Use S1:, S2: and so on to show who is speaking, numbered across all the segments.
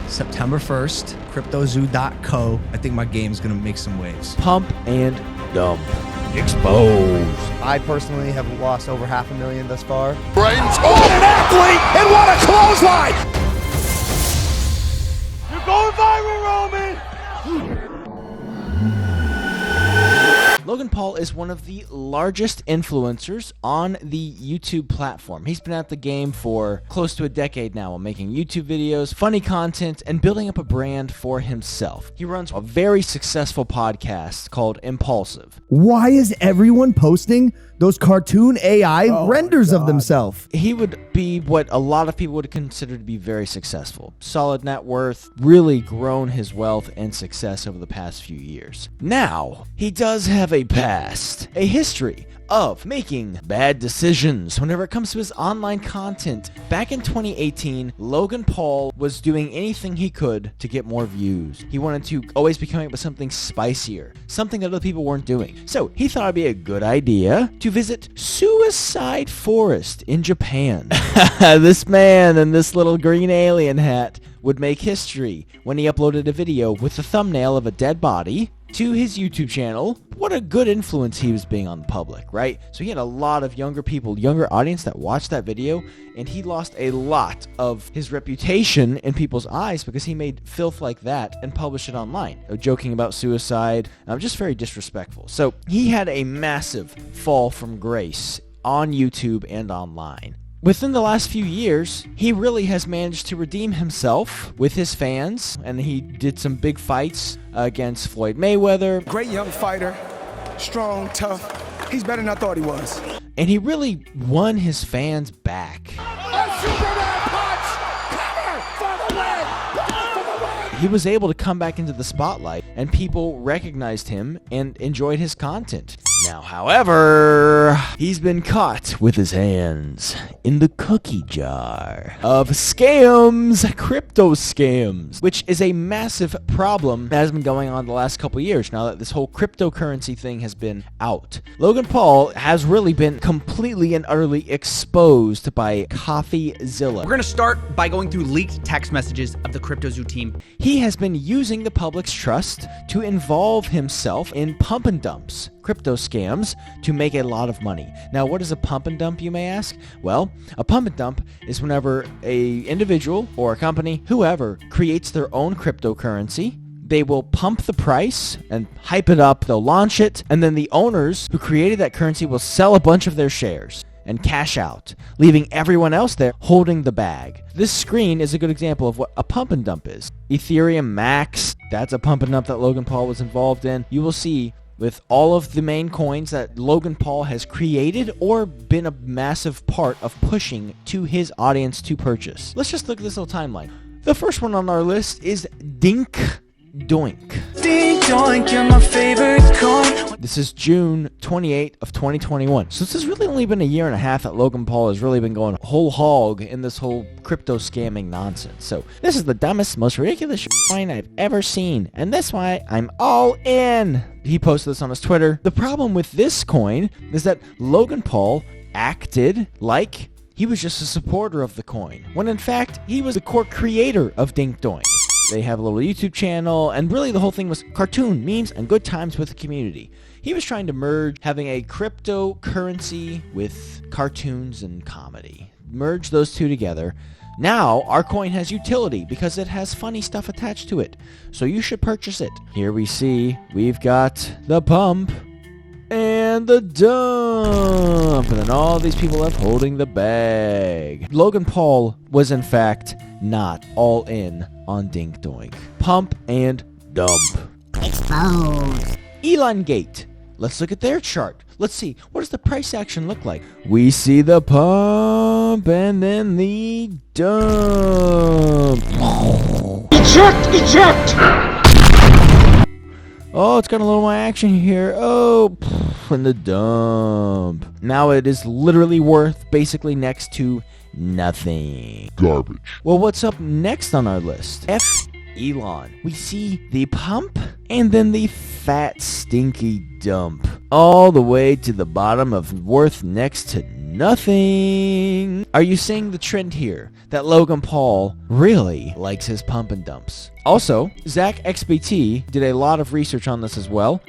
S1: September 1st, cryptozoo.co. I think my game's going to make some waves.
S2: Pump and dump. Exposed.
S3: I personally have lost over $500,000 thus far.
S4: Brains. What an athlete and what a clothesline! You're going viral, Roman!
S2: Logan Paul is one of the largest influencers on the YouTube platform. He's been at the game for close to a decade now, making YouTube videos, funny content, and building up a brand for himself. He runs a very successful podcast called Impulsive.
S5: Why is everyone posting those cartoon AI renders of themselves?
S2: He would be what a lot of people would consider to be very successful. Solid net worth, really grown his wealth and success over the past few years. Now, he does have a past, a history of making bad decisions whenever it comes to his online content. Back in 2018, Logan Paul was doing anything he could to get more views. He wanted to always be coming up with something spicier, something that other people weren't doing. So he thought it'd be a good idea to visit Suicide Forest in Japan. This man in this little green alien hat would make history when he uploaded a video with the thumbnail of a dead body to his YouTube channel. What a good influence he was being on the public, right? So he had a lot of younger people, younger audience that watched that video, and he lost a lot of his reputation in people's eyes because he made filth like that and published it online, joking about suicide, just very disrespectful. So he had a massive fall from grace on YouTube and online. Within the last few years, he really has managed to redeem himself with his fans, and he did some big fights against Floyd Mayweather.
S6: Great young fighter, strong, tough. He's better than I thought he was.
S2: And he really won his fans back. He was able to come back into the spotlight, and people recognized him and enjoyed his content. Now, however, he's been caught with his hands in the cookie jar of scams, crypto scams, which is a massive problem that has been going on the last couple years now that this whole cryptocurrency thing has been out. Logan Paul has really been completely and utterly exposed by Coffeezilla.
S7: We're going to start by going through leaked text messages of the CryptoZoo team.
S2: He has been using the public's trust to involve himself in pump and dumps, crypto scams, to make a lot of money. Now, what is a pump and dump, you may ask? Well, a pump and dump is whenever a individual or a company, whoever, creates their own cryptocurrency. They will pump the price and hype it up. They'll launch it, and then the owners who created that currency will sell a bunch of their shares and cash out, leaving everyone else there holding the bag. This screen is a good example of what a pump and dump is. Ethereum Max, that's a pump and dump that Logan Paul was involved in. You will see with all of the main coins that Logan Paul has created or been a massive part of pushing to his audience to purchase. Let's just look at this little timeline. The first one on our list is Dink Doink.
S8: Dink Doink, you're my favorite coin.
S2: This is June 28th of 2021. So this has really only been a year and a half that Logan Paul has really been going whole hog in this whole crypto scamming nonsense. So this is the dumbest, most ridiculous coin I've ever seen, and that's why I'm all in. He posted this on his Twitter. The problem with this coin is that Logan Paul acted like he was just a supporter of the coin, when in fact he was the core creator of Dink Doink. They have a little YouTube channel, and really the whole thing was cartoon, memes, and good times with the community. He was trying to merge having a cryptocurrency with cartoons and comedy. Merge those two together. Now, our coin has utility because it has funny stuff attached to it. So you should purchase it. Here we see we've got the pump and the dump. And then all these people left holding the bag. Logan Paul was in fact not all in on Dink Doink. Pump and dump.
S9: Exposed.
S2: Elongate. Let's look at their chart. Let's see, what does the price action look like? We see the pump and then the dump.
S4: Eject! Eject!
S2: Oh, it's got a little more action here. Oh, and the dump. Now it is literally worth basically next to nothing.
S4: Garbage.
S2: Well, what's up next on our list? Elon. We see the pump and then the fat, stinky dump. All the way to the bottom of worth next to nothing. Are you seeing the trend here that Logan Paul really likes his pump and dumps? Also, Zach XBT did a lot of research on this as well.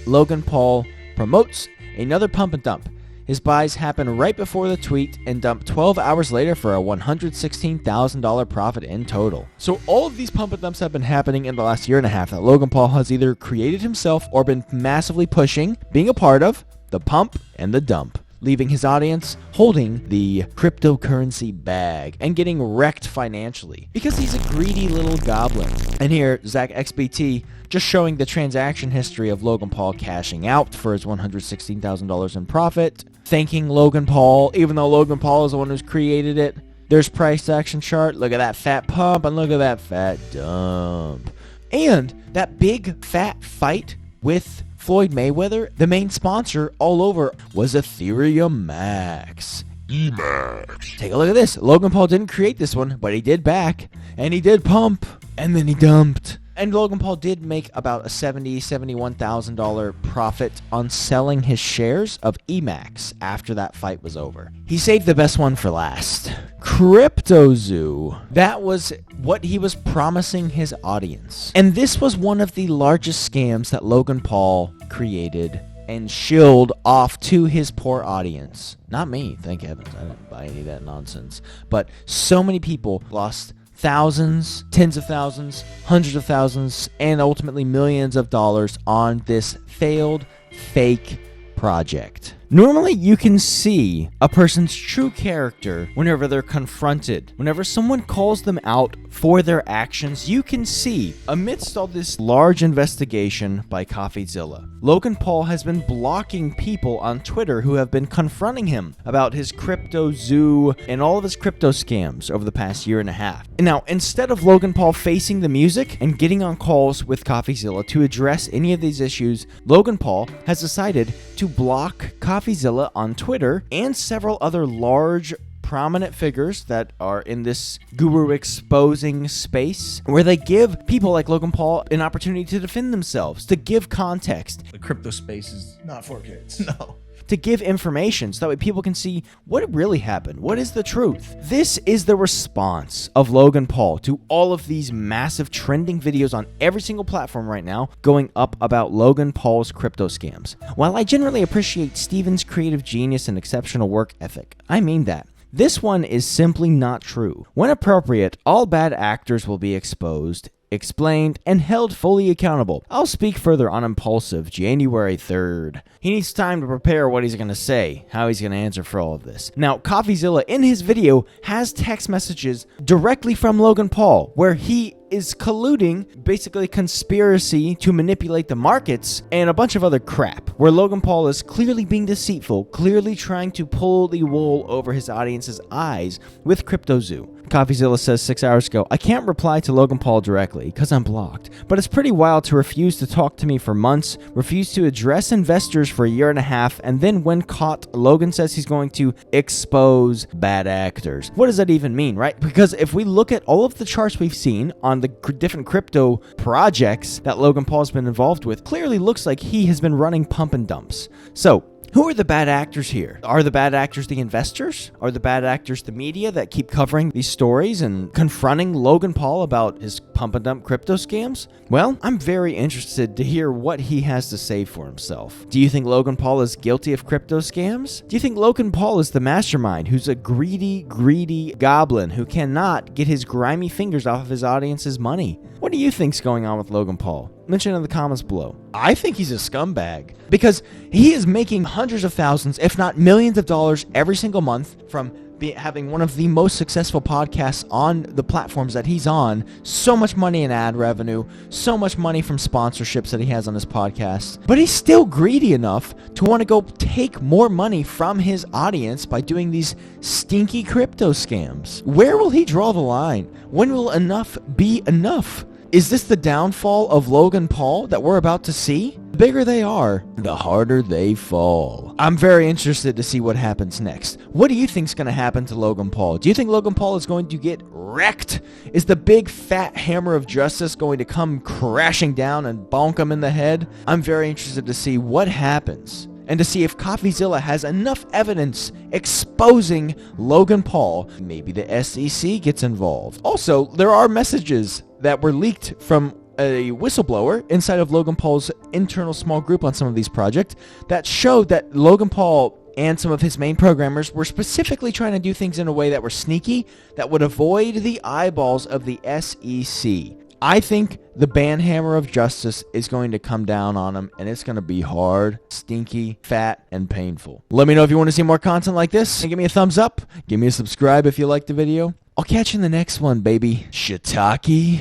S2: Logan Paul promotes another pump and dump. His buys happen right before the tweet and dump 12 hours later for a $116,000 profit in total. So all of these pump and dumps have been happening in the last year and a half that Logan Paul has either created himself or been massively pushing, being a part of the pump and the dump, leaving his audience holding the cryptocurrency bag and getting wrecked financially because he's a greedy little goblin. And here, Zach XBT just showing the transaction history of Logan Paul cashing out for his $116,000 in profit, thanking Logan Paul, even though Logan Paul is the one who's created it. There's price action chart. Look at that fat pump and look at that fat dump. And that big fat fight with Floyd Mayweather, the main sponsor all over was Ethereum Max. EMAX. Take a look at this. Logan Paul didn't create this one, but he did back, and he did pump, and then he dumped. And Logan Paul did make about a $71,000 profit on selling his shares of EMAX after that fight was over. He saved the best one for last. CryptoZoo. That was what he was promising his audience. And this was one of the largest scams that Logan Paul created and shilled off to his poor audience. Not me, thank heavens. I didn't buy any of that nonsense. But so many people lost thousands, tens of thousands, hundreds of thousands, and ultimately millions of dollars on this failed fake project. Normally, you can see a person's true character whenever they're confronted. Whenever someone calls them out for their actions, you can see, amidst all this large investigation by Coffeezilla, Logan Paul has been blocking people on Twitter who have been confronting him about his CryptoZoo and all of his crypto scams over the past year and a half. And now, instead of Logan Paul facing the music and getting on calls with Coffeezilla to address any of these issues, Logan Paul has decided to block Coffeezilla on Twitter and several other large prominent figures that are in this guru exposing space where they give people like Logan Paul an opportunity to defend themselves, to give context.
S1: The crypto space is
S3: Not for kids.
S1: no.
S2: To give information so that way people can see what really happened. What is the truth? This is the response of Logan Paul to all of these massive trending videos on every single platform right now going up about Logan Paul's crypto scams. While I generally appreciate Steven's creative genius and exceptional work ethic, I mean that. This one is simply not true. When appropriate, all bad actors will be exposed, explained, and held fully accountable. I'll speak further on Impulsive January 3rd. He needs time to prepare what he's going to say, how he's going to answer for all of this. Now, Coffeezilla in his video has text messages directly from Logan Paul where he is colluding, basically conspiracy to manipulate the markets and a bunch of other crap, where Logan Paul is clearly being deceitful, clearly trying to pull the wool over his audience's eyes with CryptoZoo. Coffeezilla says 6 hours ago, I can't reply to Logan Paul directly because I'm blocked, but it's pretty wild to refuse to talk to me for months, refuse to address investors for a year and a half, and then when caught, Logan says he's going to expose bad actors. What does that even mean, right? Because if we look at all of the charts we've seen on the different crypto projects that Logan Paul's been involved with, clearly looks like he has been running pump and dumps. So, who are the bad actors here? Are the bad actors the investors? Are the bad actors the media that keep covering these stories and confronting Logan Paul about his pump and dump crypto scams? Well, I'm very interested to hear what he has to say for himself. Do you think Logan Paul is guilty of crypto scams? Do you think Logan Paul is the mastermind who's a greedy goblin who cannot get his grimy fingers off of his audience's money? What do you think's going on with Logan Paul? Mention in the comments below. I think he's a scumbag because he is making hundreds of thousands, if not millions of dollars every single month from having one of the most successful podcasts on the platforms that he's on, so much money in ad revenue, so much money from sponsorships that he has on his podcast. But he's still greedy enough to want to go take more money from his audience by doing these stinky crypto scams. Where will he draw the line? When will enough be enough? Is this the downfall of Logan Paul that we're about to see? The bigger they are, the harder they fall. I'm very interested to see what happens next. What do you think's going to happen to Logan Paul? Do you think Logan Paul is going to get wrecked? Is the big fat hammer of justice going to come crashing down and bonk him in the head? I'm very interested to see what happens and to see if Coffeezilla has enough evidence exposing Logan Paul. Maybe the SEC gets involved. Also, there are messages that were leaked from a whistleblower inside of Logan Paul's internal small group on some of these projects that showed that Logan Paul and some of his main programmers were specifically trying to do things in a way that were sneaky, that would avoid the eyeballs of the SEC. I think the banhammer of justice is going to come down on him, and it's going to be hard, stinky, fat, and painful. Let me know if you want to see more content like this, and give me a thumbs up. Give me a subscribe if you liked the video. I'll catch you in the next one, baby. Shiitake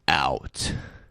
S2: out.